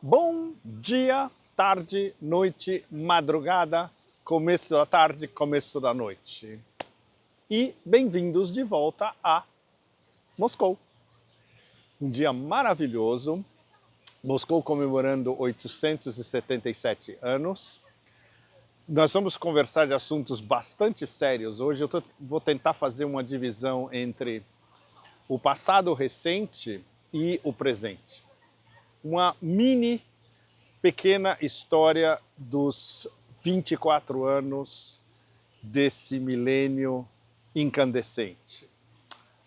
Bom dia, tarde, noite, madrugada, começo da tarde, começo da noite. E bem-vindos de volta a Moscou. Um dia maravilhoso, Moscou comemorando 877 anos. Nós vamos conversar de assuntos bastante sérios. Hoje vou tentar fazer uma divisão entre o passado recente e o presente. Uma pequena história dos 24 anos desse milênio incandescente.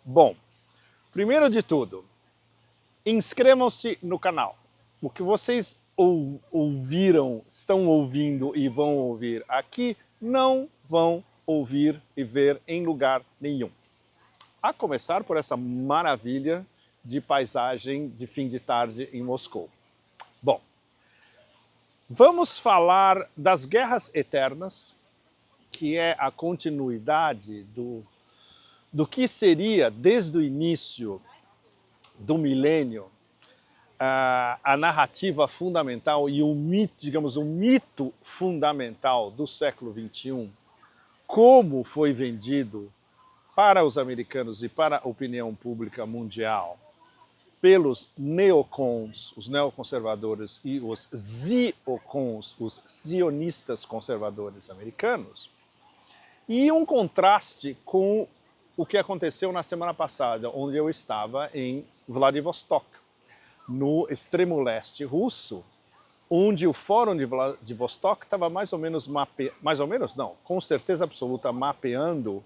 Bom, primeiro de tudo, inscrevam-se no canal. O que vocês ouviram, estão ouvindo e vão ouvir aqui, não vão ouvir e ver em lugar nenhum. A começar por essa maravilha de paisagem de fim de tarde em Moscou. Bom, vamos falar das Guerras Eternas, que é a continuidade do que seria, desde o início do milênio, a narrativa fundamental e o mito, digamos, o mito fundamental do século XXI, como foi vendido para os americanos e para a opinião pública mundial pelos neocons, os neoconservadores, e os ziocons, os sionistas conservadores americanos, e um contraste com o que aconteceu na semana passada, onde eu estava em Vladivostok, no extremo leste russo, onde o Fórum de Vladivostok estava com certeza absoluta, mapeando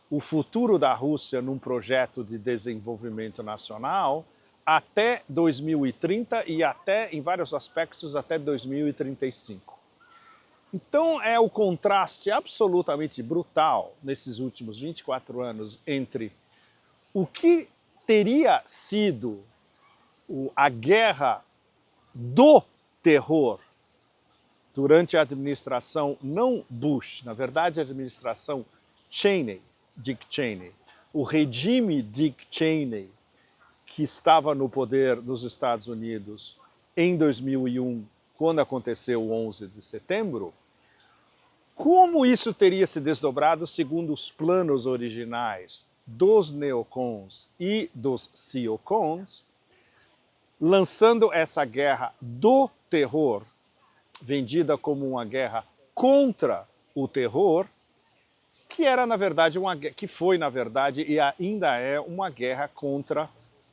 o futuro da Rússia num projeto de desenvolvimento nacional até 2030 e até, em vários aspectos, até 2035. Então é o contraste absolutamente brutal nesses últimos 24 anos entre o que teria sido a guerra do terror durante a administração não Bush, na verdade a administração Cheney, Dick Cheney, o regime Dick Cheney, que estava no poder nos Estados Unidos em 2001, quando aconteceu o 11 de setembro, como isso teria se desdobrado segundo os planos originais dos neocons e dos ciocons, lançando essa guerra do terror, vendida como uma guerra contra o terror, que era, na verdade, que foi, na verdade, e ainda é uma guerra contra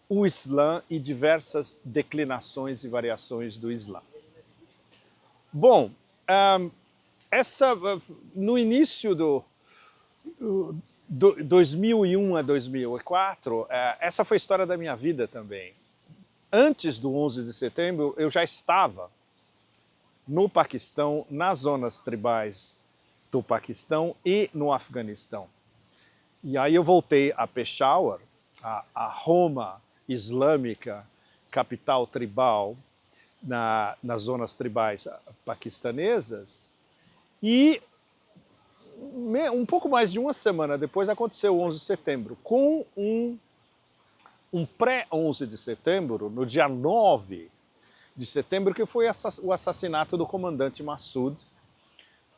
o Islã e diversas declinações e variações do Islã. Bom, no início do 2001 a 2004, essa foi a história da minha vida também. Antes do 11 de setembro, eu já estava no Paquistão, nas zonas tribais do Paquistão e no Afeganistão. E aí eu voltei a Peshawar, a Roma islâmica, capital tribal, nas zonas tribais paquistanesas, e um pouco mais de uma semana depois aconteceu o 11 de setembro, com um pré-11 de setembro, no dia 9 de setembro, que foi o assassinato do comandante Massoud,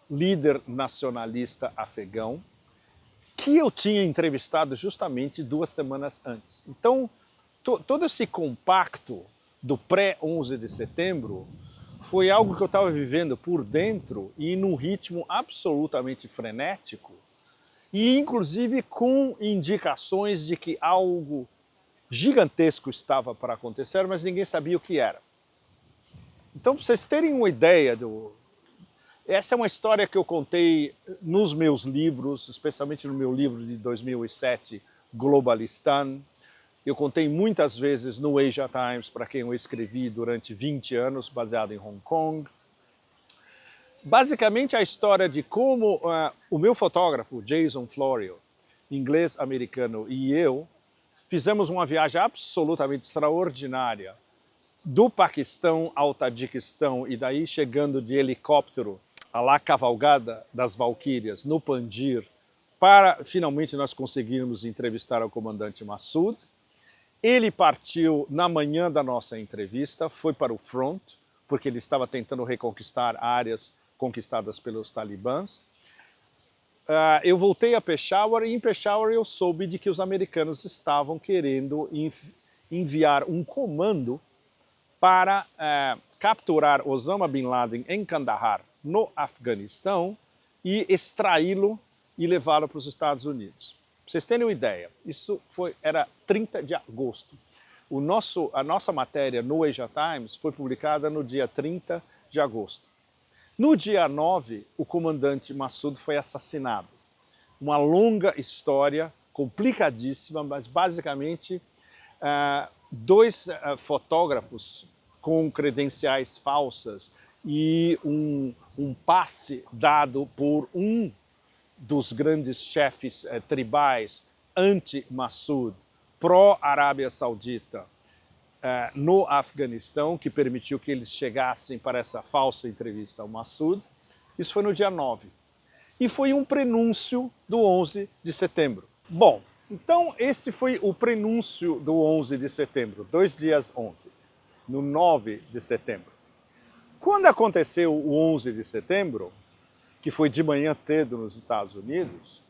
líder nacionalista afegão, que eu tinha entrevistado justamente 2 semanas antes. Então, todo esse compacto do pré-11 de setembro foi algo que eu estava vivendo por dentro e num ritmo absolutamente frenético, e inclusive com indicações de que algo gigantesco estava para acontecer, mas ninguém sabia o que era. Então, para vocês terem uma ideia essa é uma história que eu contei nos meus livros, especialmente no meu livro de 2007, Globalistan. Eu contei muitas vezes no Asia Times, para quem eu escrevi durante 20 anos, baseado em Hong Kong. Basicamente a história de como o meu fotógrafo, Jason Florio, inglês-americano, e eu, fizemos uma viagem absolutamente extraordinária do Paquistão ao Tajiquistão, e daí chegando de helicóptero à lá cavalgada das Valquírias, no Panjir, para finalmente nós conseguirmos entrevistar o comandante Massoud. Ele partiu na manhã da nossa entrevista, foi para o front, porque ele estava tentando reconquistar áreas conquistadas pelos talibãs. Eu voltei a Peshawar e em Peshawar eu soube de que os americanos estavam querendo enviar um comando para capturar Osama Bin Laden em Kandahar, no Afeganistão, e extraí-lo e levá-lo para os Estados Unidos. Para vocês terem uma ideia, isso era 30 de agosto. A nossa matéria no Asia Times foi publicada no dia 30 de agosto. No dia 9, o comandante Massoud foi assassinado. Uma longa história, complicadíssima, mas basicamente dois fotógrafos com credenciais falsas e um passe dado por um dos grandes chefes tribais anti-Massoud, pró-Arábia Saudita, no Afeganistão, que permitiu que eles chegassem para essa falsa entrevista ao Massoud. Isso foi no dia 9. E foi um prenúncio do 11 de setembro. Bom, então esse foi o prenúncio do 11 de setembro, 2 dias ontem, no 9 de setembro. Quando aconteceu o 11 de setembro, que foi de manhã cedo nos Estados Unidos,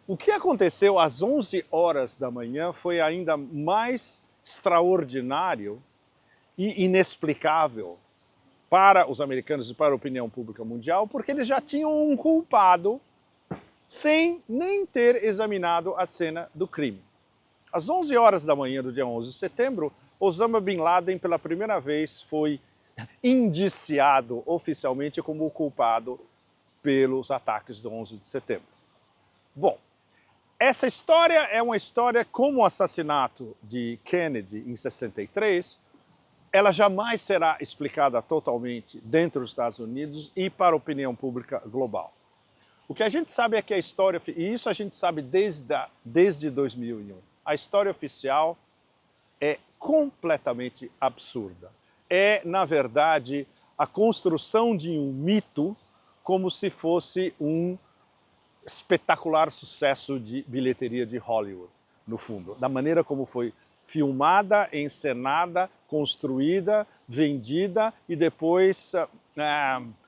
o que aconteceu às 11 horas da manhã foi ainda mais extraordinário e inexplicável para os americanos e para a opinião pública mundial, porque eles já tinham um culpado sem nem ter examinado a cena do crime. Às 11 horas da manhã do dia 11 de setembro, Osama Bin Laden pela primeira vez foi indiciado oficialmente como o culpado pelos ataques do 11 de setembro. Bom, essa história é uma história como o assassinato de Kennedy em 63, ela jamais será explicada totalmente dentro dos Estados Unidos e para a opinião pública global. O que a gente sabe é que a história, e isso a gente sabe desde 2001, a história oficial é completamente absurda. É, na verdade, a construção de um mito como se fosse um espetacular sucesso de bilheteria de Hollywood, no fundo, da maneira como foi filmada, encenada, construída, vendida e depois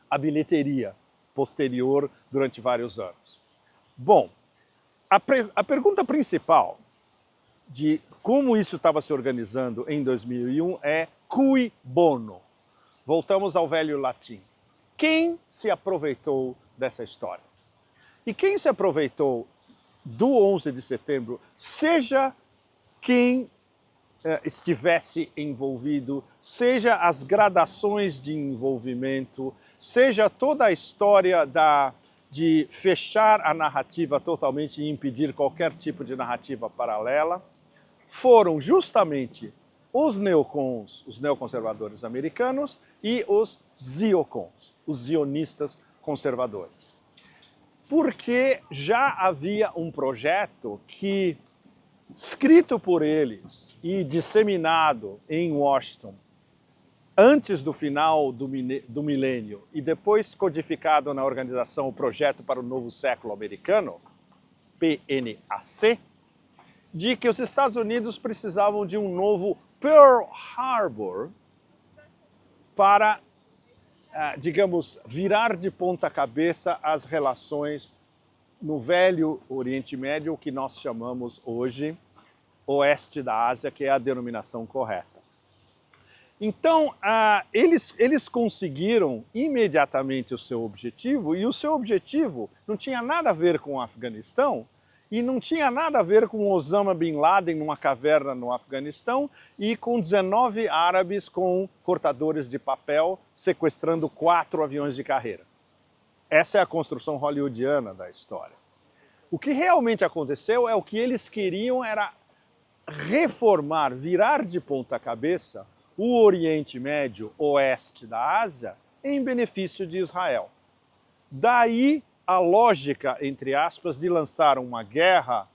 a bilheteria posterior durante vários anos. Bom, a pergunta principal de como isso estava se organizando em 2001 é cui bono? Voltamos ao velho latim. Quem se aproveitou dessa história? E quem se aproveitou do 11 de setembro, seja quem estivesse envolvido, seja as gradações de envolvimento, seja toda a história de fechar a narrativa totalmente e impedir qualquer tipo de narrativa paralela, foram justamente os neocons, os neoconservadores americanos, e os ziocons, os zionistas conservadores. Porque já havia um projeto que, escrito por eles e disseminado em Washington antes do final do milênio e depois codificado na organização o Projeto para o Novo Século Americano, PNAC, de que os Estados Unidos precisavam de um novo Pearl Harbor para, digamos, virar de ponta cabeça as relações no velho Oriente Médio, o que nós chamamos hoje Oeste da Ásia, que é a denominação correta. Então, eles conseguiram imediatamente o seu objetivo, e o seu objetivo não tinha nada a ver com o Afeganistão, e não tinha nada a ver com Osama Bin Laden numa caverna no Afeganistão e com 19 árabes com cortadores de papel sequestrando 4 aviões de carreira. Essa é a construção hollywoodiana da história. O que realmente aconteceu é o que eles queriam era reformar, virar de ponta cabeça o Oriente Médio, Oeste da Ásia, em benefício de Israel. Daí a lógica, entre aspas, de lançar uma guerra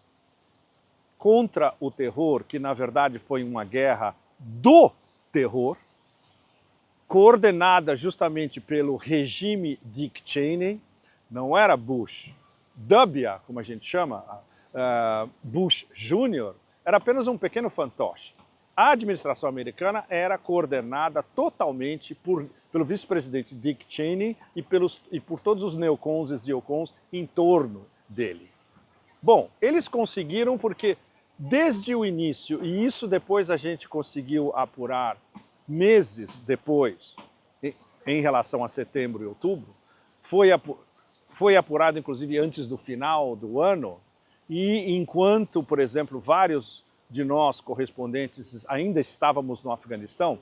contra o terror, que na verdade foi uma guerra do terror, coordenada justamente pelo regime Dick Cheney, não era Bush. W, como a gente chama, Bush Jr., era apenas um pequeno fantoche. A administração americana era coordenada totalmente pelo vice-presidente Dick Cheney e por todos os neocons e ziocons em torno dele. Bom, eles conseguiram porque desde o início, e isso depois a gente conseguiu apurar meses depois, em relação a setembro e outubro, foi apurado inclusive antes do final do ano, e enquanto, por exemplo, vários de nós correspondentes ainda estávamos no Afeganistão,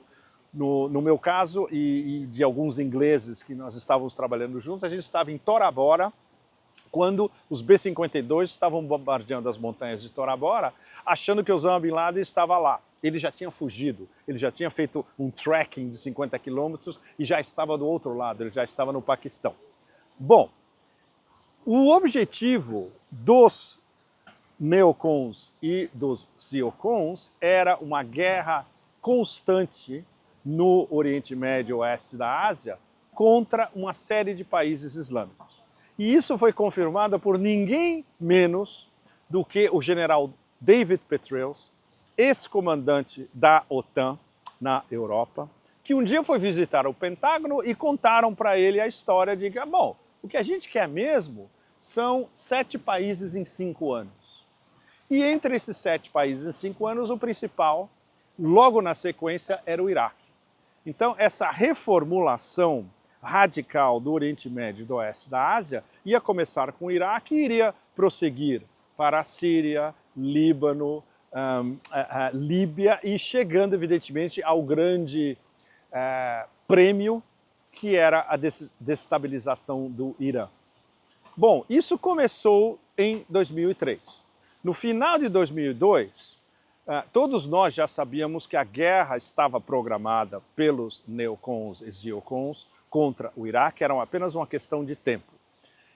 no meu caso e de alguns ingleses que nós estávamos trabalhando juntos, a gente estava em Tora Bora, quando os B-52 estavam bombardeando as montanhas de Tora Bora, achando que Osama Bin Laden estava lá. Ele já tinha fugido, ele já tinha feito um trekking de 50 quilômetros e já estava do outro lado, ele já estava no Paquistão. Bom, o objetivo dos neocons e dos ziocons era uma guerra constante no Oriente Médio e Oeste da Ásia contra uma série de países islâmicos. E isso foi confirmado por ninguém menos do que o general David Petraeus, ex-comandante da OTAN na Europa, que um dia foi visitar o Pentágono e contaram para ele a história de que, bom, o que a gente quer mesmo são 7 países em 5 anos. E entre esses 7 países em 5 anos, o principal, logo na sequência, era o Iraque. Então, essa reformulação radical do Oriente Médio e do Oeste da Ásia ia começar com o Iraque e iria prosseguir para a Síria, Líbano, Líbia e chegando, evidentemente, ao grande prêmio que era a desestabilização do Irã. Bom, isso começou em 2003. No final de 2002, todos nós já sabíamos que a guerra estava programada pelos neocons e ziocons contra o Iraque, era apenas uma questão de tempo.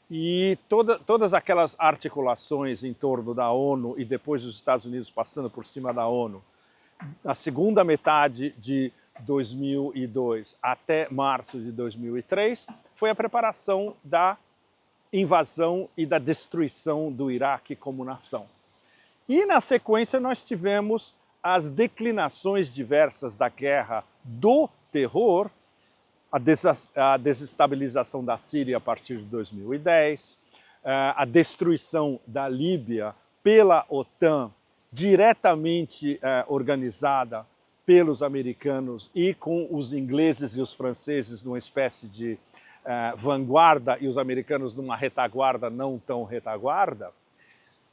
E todas aquelas articulações em torno da ONU e depois os Estados Unidos passando por cima da ONU, na segunda metade de 2002 até março de 2003, foi a preparação da invasão e da destruição do Iraque como nação. E na sequência nós tivemos as declinações diversas da guerra do terror, a desestabilização da Síria a partir de 2010, a destruição da Líbia pela OTAN, diretamente organizada pelos americanos e com os ingleses e os franceses numa espécie de vanguarda e os americanos numa retaguarda não tão retaguarda.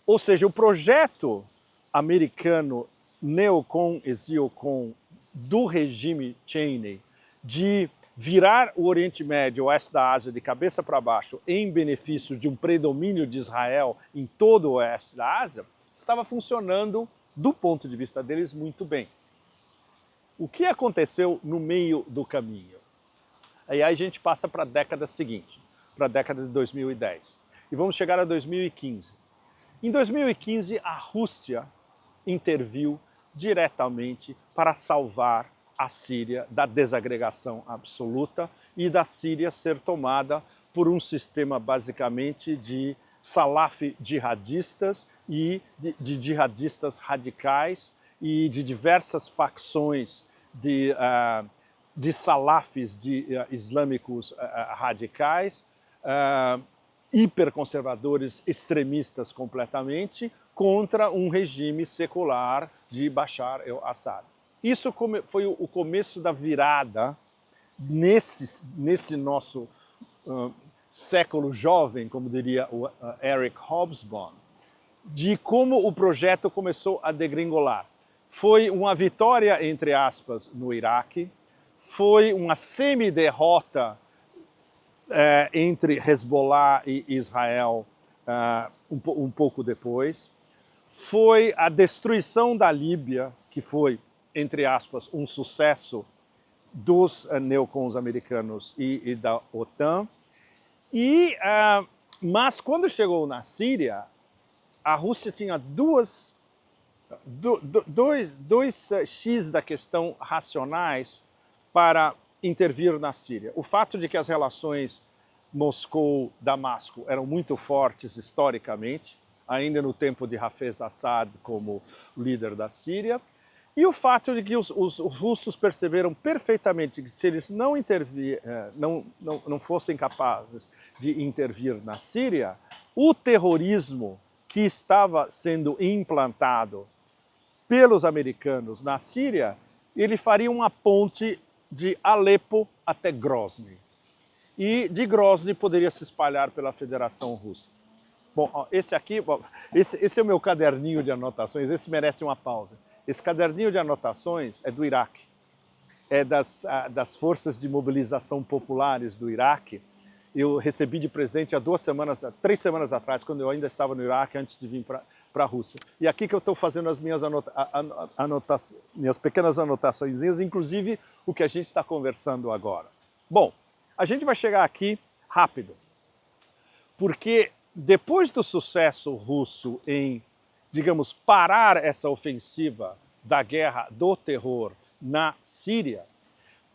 Ou seja, o projeto americano neocon e ziocon do regime Cheney de virar o Oriente Médio e o Oeste da Ásia de cabeça para baixo em benefício de um predomínio de Israel em todo o Oeste da Ásia, estava funcionando, do ponto de vista deles, muito bem. O que aconteceu no meio do caminho? Aí a gente passa para a década seguinte, para a década de 2010. E vamos chegar a 2015. Em 2015, a Rússia interviu diretamente para salvar a Síria da desagregação absoluta e da Síria ser tomada por um sistema basicamente de salaf jihadistas e de jihadistas radicais e de diversas facções de salafis islâmicos radicais, hiperconservadores, extremistas completamente, contra um regime secular de Bashar al-Assad. Isso foi o começo da virada nesse nosso século jovem, como diria o Eric Hobsbawm, de como o projeto começou a degringolar. Foi uma vitória, entre aspas, no Iraque, foi uma semi-derrota entre Hezbollah e Israel um pouco depois, foi a destruição da Líbia, que foi, entre aspas, um sucesso dos neocons americanos e da OTAN, mas quando chegou na Síria, a Rússia tinha dois X da questão racionais para intervir na Síria. O fato de que as relações Moscou-Damasco eram muito fortes historicamente, ainda no tempo de Hafez Assad como líder da Síria, E o fato de que os russos perceberam perfeitamente que se eles não fossem capazes de intervir na Síria, o terrorismo que estava sendo implantado pelos americanos na Síria, ele faria uma ponte de Alepo até Grozny. E de Grozny poderia se espalhar pela Federação Russa. Bom, esse aqui, esse é o meu caderninho de anotações, esse merece uma pausa. Esse caderninho de anotações é do Iraque, é das forças de mobilização populares do Iraque. Eu recebi de presente há 3 semanas atrás, quando eu ainda estava no Iraque, antes de vir para a Rússia. E aqui que eu estou fazendo as minhas pequenas anotações, inclusive o que a gente está conversando agora. Bom, a gente vai chegar aqui rápido, porque depois do sucesso russo em, digamos, parar essa ofensiva da guerra do terror na Síria,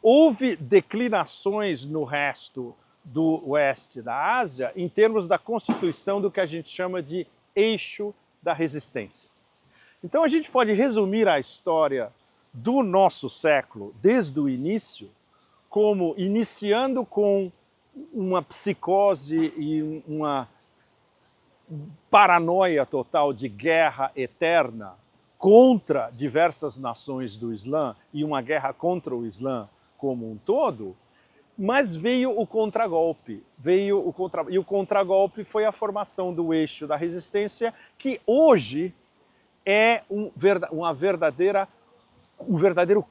houve declinações no resto do oeste da Ásia em termos da constituição do que a gente chama de eixo da resistência. Então a gente pode resumir a história do nosso século, desde o início, como iniciando com uma psicose e uma paranoia total de guerra eterna contra diversas nações do Islã e uma guerra contra o Islã como um todo, mas veio o contragolpe, e o contragolpe foi a formação do eixo da resistência, que hoje é um verdadeiro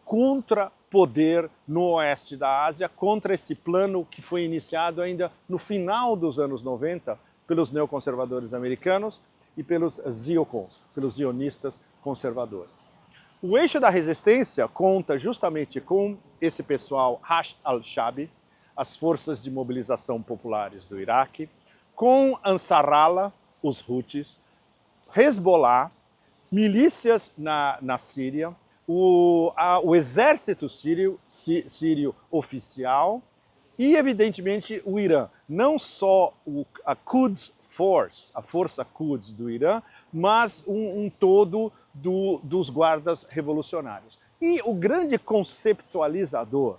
contrapoder no oeste da Ásia contra esse plano que foi iniciado ainda no final dos anos 90 pelos neoconservadores americanos e pelos ziocons, pelos zionistas conservadores. O eixo da resistência conta justamente com esse pessoal Hashd al-Shaabi, as forças de mobilização populares do Iraque, com Ansarallah, os Houthis, Hezbollah, milícias na Síria, o exército sírio oficial e, evidentemente, o Irã. Não só a Quds Force, a força Quds do Irã, mas um todo dos guardas revolucionários. E o grande conceptualizador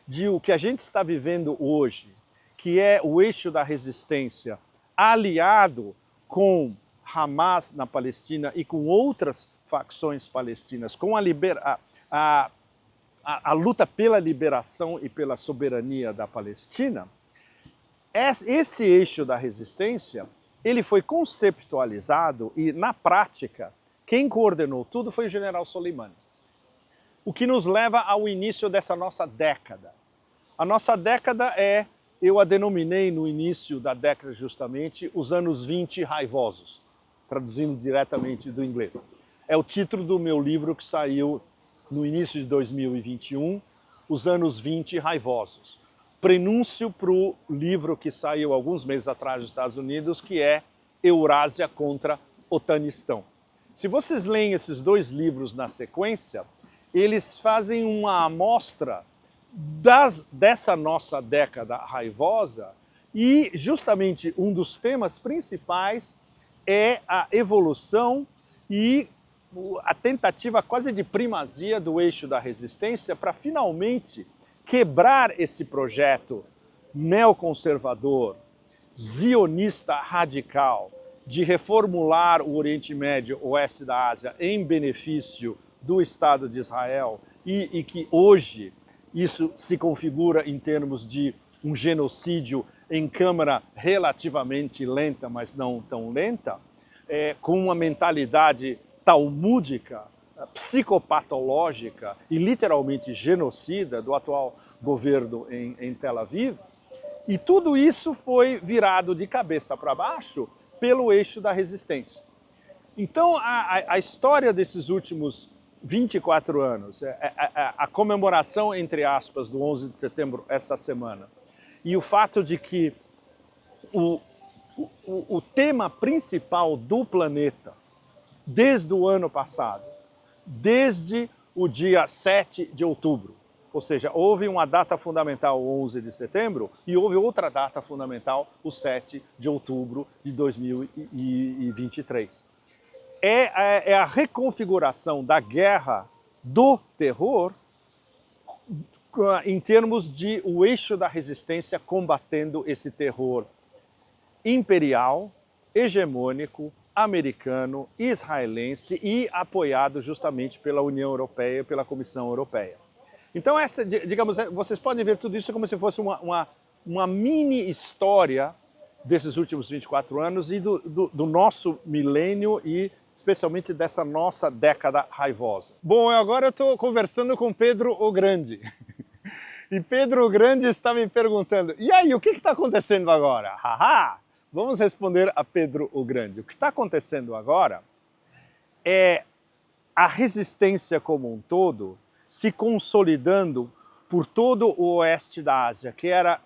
de o que a gente está vivendo hoje, que é o eixo da resistência aliado com Hamas na Palestina e com outras facções palestinas, com a luta pela liberação e pela soberania da Palestina, esse eixo da resistência, ele foi conceptualizado e, na prática, quem coordenou tudo foi o general Soleimani. O que nos leva ao início dessa nossa década. A nossa década eu a denominei no início da década justamente, os anos 20 raivosos, traduzindo diretamente do inglês. É o título do meu livro que saiu no início de 2021, Os Anos 20 Raivosos. Prenúncio para o livro que saiu alguns meses atrás dos Estados Unidos, que é Eurásia contra Otanistão. Se vocês leem esses dois livros na sequência, eles fazem uma amostra dessa nossa década raivosa e justamente um dos temas principais é a evolução e a tentativa quase de primazia do eixo da resistência para finalmente quebrar esse projeto neoconservador, zionista radical, de reformular o Oriente Médio, o oeste da Ásia, em benefício do Estado de Israel e que hoje isso se configura em termos de um genocídio em câmara relativamente lenta, mas não tão lenta, com uma mentalidade talmúdica, psicopatológica e literalmente genocida do atual governo em Tel Aviv. E tudo isso foi virado de cabeça para baixo pelo eixo da resistência. Então, a história desses últimos 24 anos, a comemoração, entre aspas, do 11 de setembro essa semana, e o fato de que o tema principal do planeta, desde o ano passado, desde o dia 7 de outubro, ou seja, houve uma data fundamental, o 11 de setembro, e houve outra data fundamental, o 7 de outubro de 2023. É a reconfiguração da guerra do terror em termos de o eixo da resistência combatendo esse terror imperial, hegemônico, americano, israelense e apoiado justamente pela União Europeia e pela Comissão Europeia. Então, digamos, vocês podem ver tudo isso como se fosse uma mini história desses últimos 24 anos e do nosso milênio e especialmente dessa nossa década raivosa. Bom, agora eu estou conversando com Pedro o Grande. E Pedro o Grande está me perguntando, e aí, o que está acontecendo agora? Haha! Vamos responder a Pedro o Grande. O que está acontecendo agora é a resistência como um todo se consolidando por todo o oeste da Ásia, que era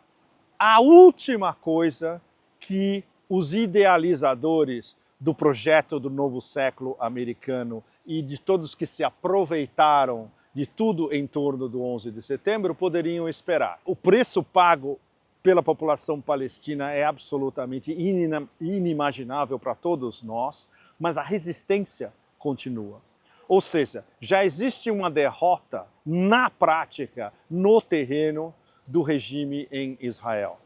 a última coisa que os idealizadores do projeto do novo século americano e de todos que se aproveitaram de tudo em torno do 11 de setembro poderiam esperar. O preço pago pela população palestina é absolutamente inimaginável para todos nós, mas a resistência continua. Ou seja, já existe uma derrota na prática, no terreno do regime em Israel.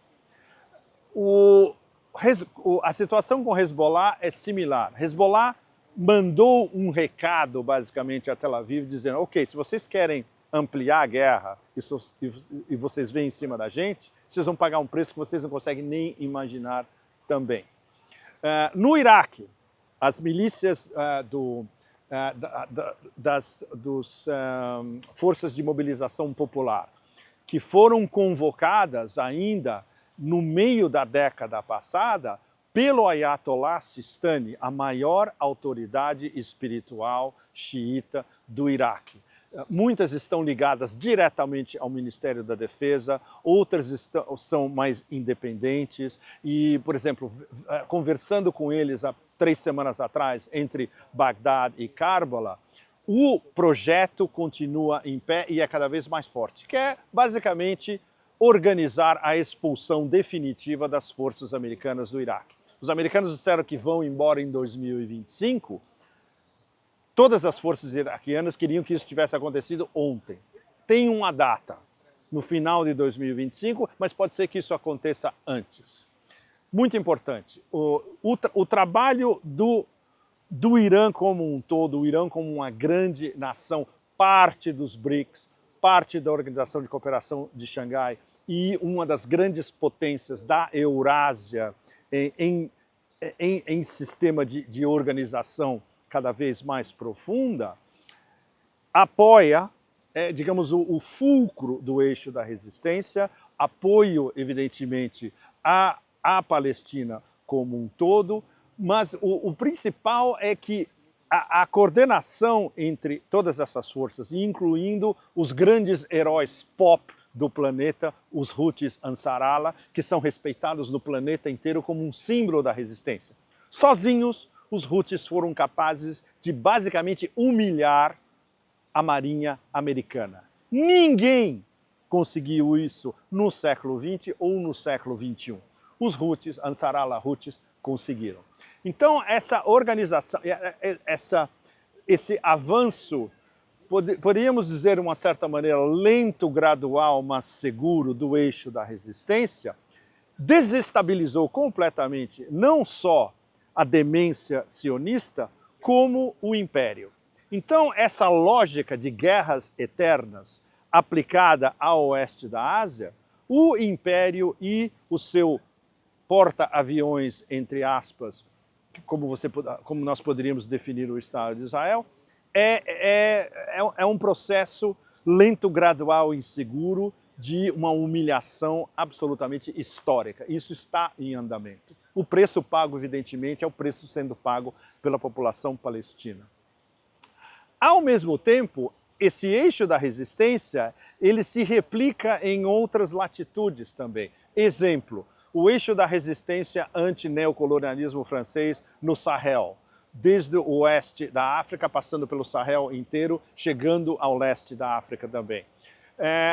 A situação com Hezbollah é similar. Hezbollah mandou um recado, basicamente, a Tel Aviv, dizendo, ok, se vocês querem ampliar a guerra e vocês vêm em cima da gente, vocês vão pagar um preço que vocês não conseguem nem imaginar também. No Iraque, as milícias das forças de mobilização popular, que foram convocadas ainda no meio da década passada pelo Ayatollah Sistani, a maior autoridade espiritual xiita do Iraque. Muitas estão ligadas diretamente ao Ministério da Defesa, outras são mais independentes e, por exemplo, conversando com eles há 3 semanas atrás, entre Bagdad e Karbala, o projeto continua em pé e é cada vez mais forte, que é basicamente organizar a expulsão definitiva das forças americanas do Iraque. Os americanos disseram que vão embora em 2025, todas as forças iraquianas queriam que isso tivesse acontecido ontem. Tem uma data, no final de 2025, mas pode ser que isso aconteça antes. Muito importante, o trabalho do Irã como um todo, o Irã como uma grande nação, parte dos BRICS, parte da Organização de Cooperação de Xangai e uma das grandes potências da Eurásia em sistema de organização cada vez mais profunda, apoia, digamos, o fulcro do eixo da resistência, apoio, evidentemente, à Palestina como um todo, mas o principal é que a coordenação entre todas essas forças, incluindo os grandes heróis pop do planeta, os Houthis Ansarallah, que são respeitados no planeta inteiro como um símbolo da resistência. Sozinhos, os Houthis foram capazes de basicamente humilhar a marinha americana. Ninguém conseguiu isso no século XX ou no século XXI. Os Houthis, Ansarallah Houthis, conseguiram. Então, essa organização, esse avanço, poderíamos dizer de uma certa maneira lento, gradual, mas seguro do eixo da resistência, desestabilizou completamente não só a demência sionista, como o império. Então, essa lógica de guerras eternas aplicada ao oeste da Ásia, o império e o seu porta-aviões, entre aspas, como nós poderíamos definir o Estado de Israel, é um processo lento, gradual e inseguro de uma humilhação absolutamente histórica. Isso está em andamento. O preço pago, evidentemente, é o preço sendo pago pela população palestina. Ao mesmo tempo, esse eixo da resistência, ele se replica em outras latitudes também. Exemplo, o eixo da resistência anti-neocolonialismo francês no Sahel, desde o oeste da África, passando pelo Sahel inteiro, chegando ao leste da África também.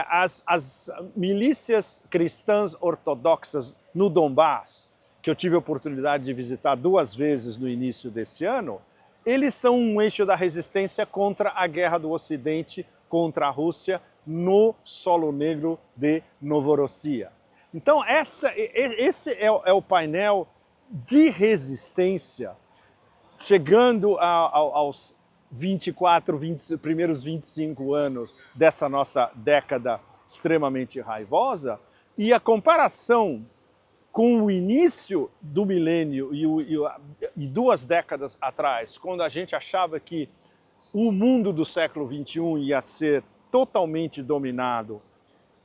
As milícias cristãs ortodoxas no Donbass, que eu tive a oportunidade de visitar 2 vezes no início desse ano, eles são um eixo da resistência contra a guerra do Ocidente contra a Rússia no solo negro de Novorossiya. Então esse é o painel de resistência, chegando aos 24, primeiros 25 anos dessa nossa década extremamente raivosa, e a comparação com o início do milênio e 2 décadas atrás, quando a gente achava que o mundo do século XXI ia ser totalmente dominado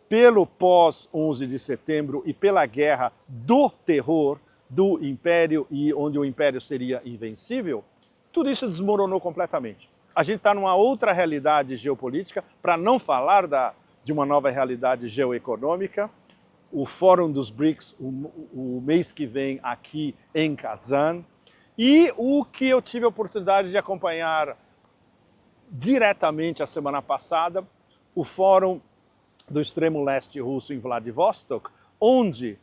pelo pós-11 de setembro e pela guerra do terror do Império, e onde o Império seria invencível, tudo isso desmoronou completamente. A gente está numa outra realidade geopolítica, para não falar de uma nova realidade geoeconômica. O Fórum dos BRICS, o mês que vem aqui em Kazan, e o que eu tive a oportunidade de acompanhar diretamente a semana passada, o Fórum do Extremo Leste Russo em Vladivostok, onde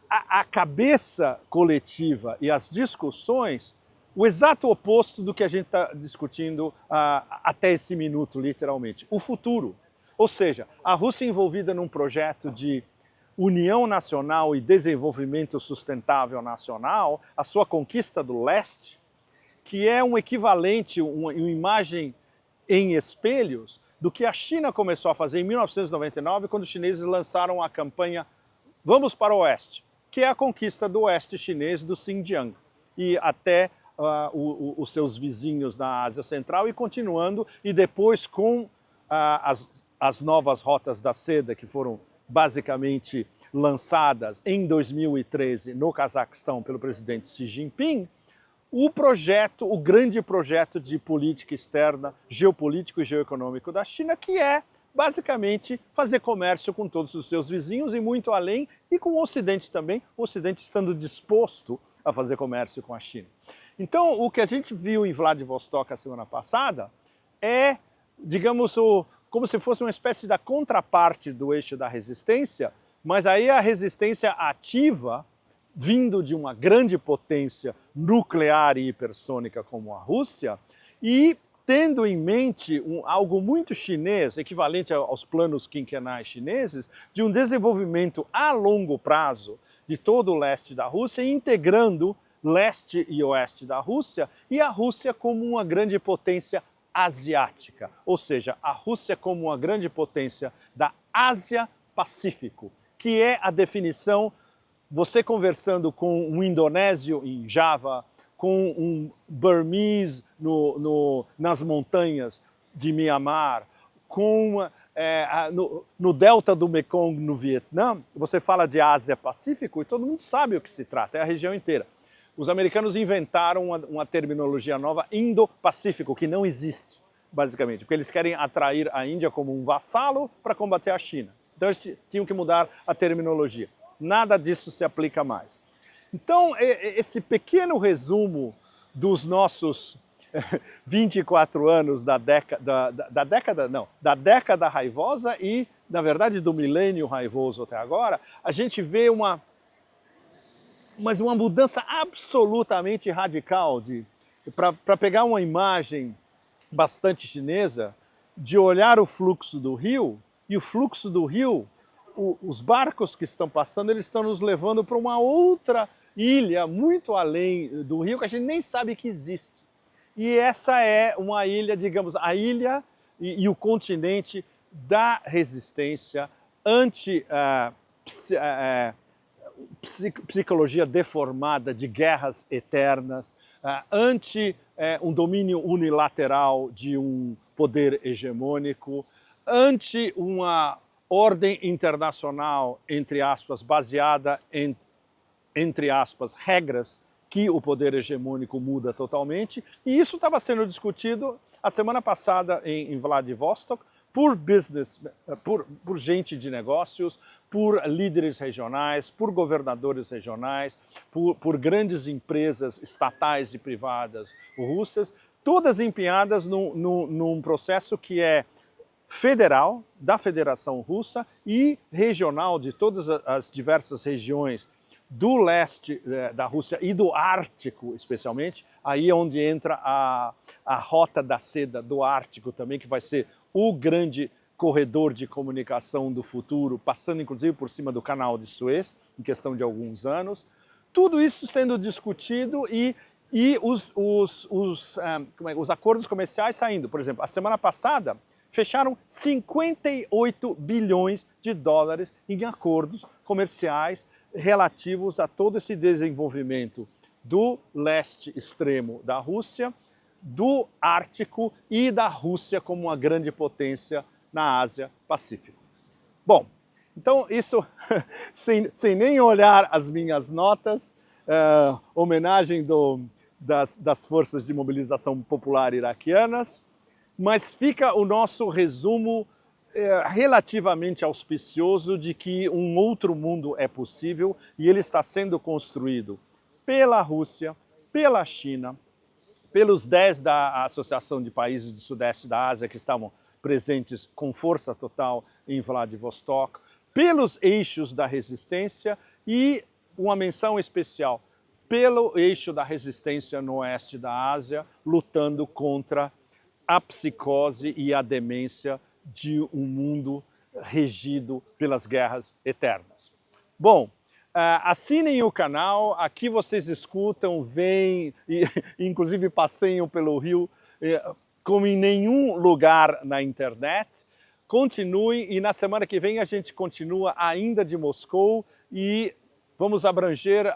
a cabeça coletiva e as discussões, o exato oposto do que a gente está discutindo até esse minuto, literalmente, o futuro. Ou seja, a Rússia envolvida num projeto de união nacional e desenvolvimento sustentável nacional, a sua conquista do leste, que é um equivalente, uma imagem em espelhos do que a China começou a fazer em 1999, quando os chineses lançaram a campanha Vamos para o Oeste, que é a conquista do oeste chinês, do Xinjiang, e até os seus vizinhos na Ásia Central, e continuando, e depois com as novas rotas da seda, que foram basicamente lançadas em 2013 no Cazaquistão pelo presidente Xi Jinping, o grande projeto de política externa, geopolítico e geoeconômico da China, que é basicamente fazer comércio com todos os seus vizinhos e muito além, e com o Ocidente também, o Ocidente estando disposto a fazer comércio com a China. Então, o que a gente viu em Vladivostok a semana passada é, digamos, como se fosse uma espécie da contraparte do eixo da resistência, mas aí a resistência ativa, vindo de uma grande potência nuclear e hipersônica como a Rússia, e tendo em mente algo muito chinês, equivalente aos planos quinquenais chineses, de um desenvolvimento a longo prazo de todo o leste da Rússia, integrando leste e oeste da Rússia, e a Rússia como uma grande potência asiática, ou seja, a Rússia como uma grande potência da Ásia-Pacífico, que é a definição, você conversando com um indonésio em Java, com um burmês nas montanhas de Mianmar, no delta do Mekong no Vietnã, você fala de Ásia-Pacífico e todo mundo sabe o que se trata, é a região inteira. Os americanos inventaram uma terminologia nova, Indo-Pacífico, que não existe, basicamente, porque eles querem atrair a Índia como um vassalo para combater a China. Então eles tinham que mudar a terminologia. Nada disso se aplica mais. Então, esse pequeno resumo dos nossos 24 anos da década raivosa e, na verdade, do milênio raivoso até agora, a gente vê uma mudança absolutamente radical, para pegar uma imagem bastante chinesa, de olhar o fluxo do rio, e o fluxo do rio, os barcos que estão passando, eles estão nos levando para uma outra ilha muito além do rio, que a gente nem sabe que existe. E essa é uma ilha, digamos, a ilha e o continente da resistência psicologia deformada de guerras eternas, ante um domínio unilateral de um poder hegemônico, ante uma ordem internacional, entre aspas, baseada em, entre aspas, regras que o poder hegemônico muda totalmente. E isso estava sendo discutido a semana passada em Vladivostok por gente de negócios, por líderes regionais, por governadores regionais, por grandes empresas estatais e privadas russas, todas empenhadas num processo que é federal, da Federação Russa, e regional, de todas as diversas regiões do leste da Rússia e do Ártico, especialmente, aí é onde entra a Rota da Seda do Ártico também, que vai ser o grande corredor de comunicação do futuro, passando inclusive por cima do Canal de Suez, em questão de alguns anos. Tudo isso sendo discutido e os acordos comerciais saindo. Por exemplo, a semana passada fecharam 58 bilhões de dólares em acordos comerciais relativos a todo esse desenvolvimento do leste extremo da Rússia, do Ártico e da Rússia como uma grande potência na Ásia Pacífico. Bom, então isso, sem nem olhar as minhas notas, homenagem das Forças de Mobilização Popular Iraquianas, mas fica o nosso resumo relativamente auspicioso de que um outro mundo é possível e ele está sendo construído pela Rússia, pela China, pelos 10 da Associação de Países do Sudeste da Ásia que estavam presentes com força total em Vladivostok, pelos eixos da resistência e uma menção especial pelo eixo da resistência no oeste da Ásia, lutando contra a psicose e a demência de um mundo regido pelas guerras eternas. Bom, assinem o canal, aqui vocês escutam, veem, e inclusive passeiam pelo Rio, como em nenhum lugar na internet. Continuem e na semana que vem a gente continua ainda de Moscou e vamos abranger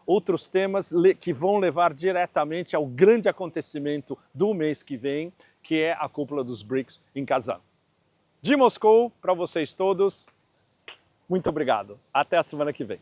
outros temas que vão levar diretamente ao grande acontecimento do mês que vem, que é a cúpula dos BRICS em Kazan. De Moscou, para vocês todos, muito obrigado. Até a semana que vem.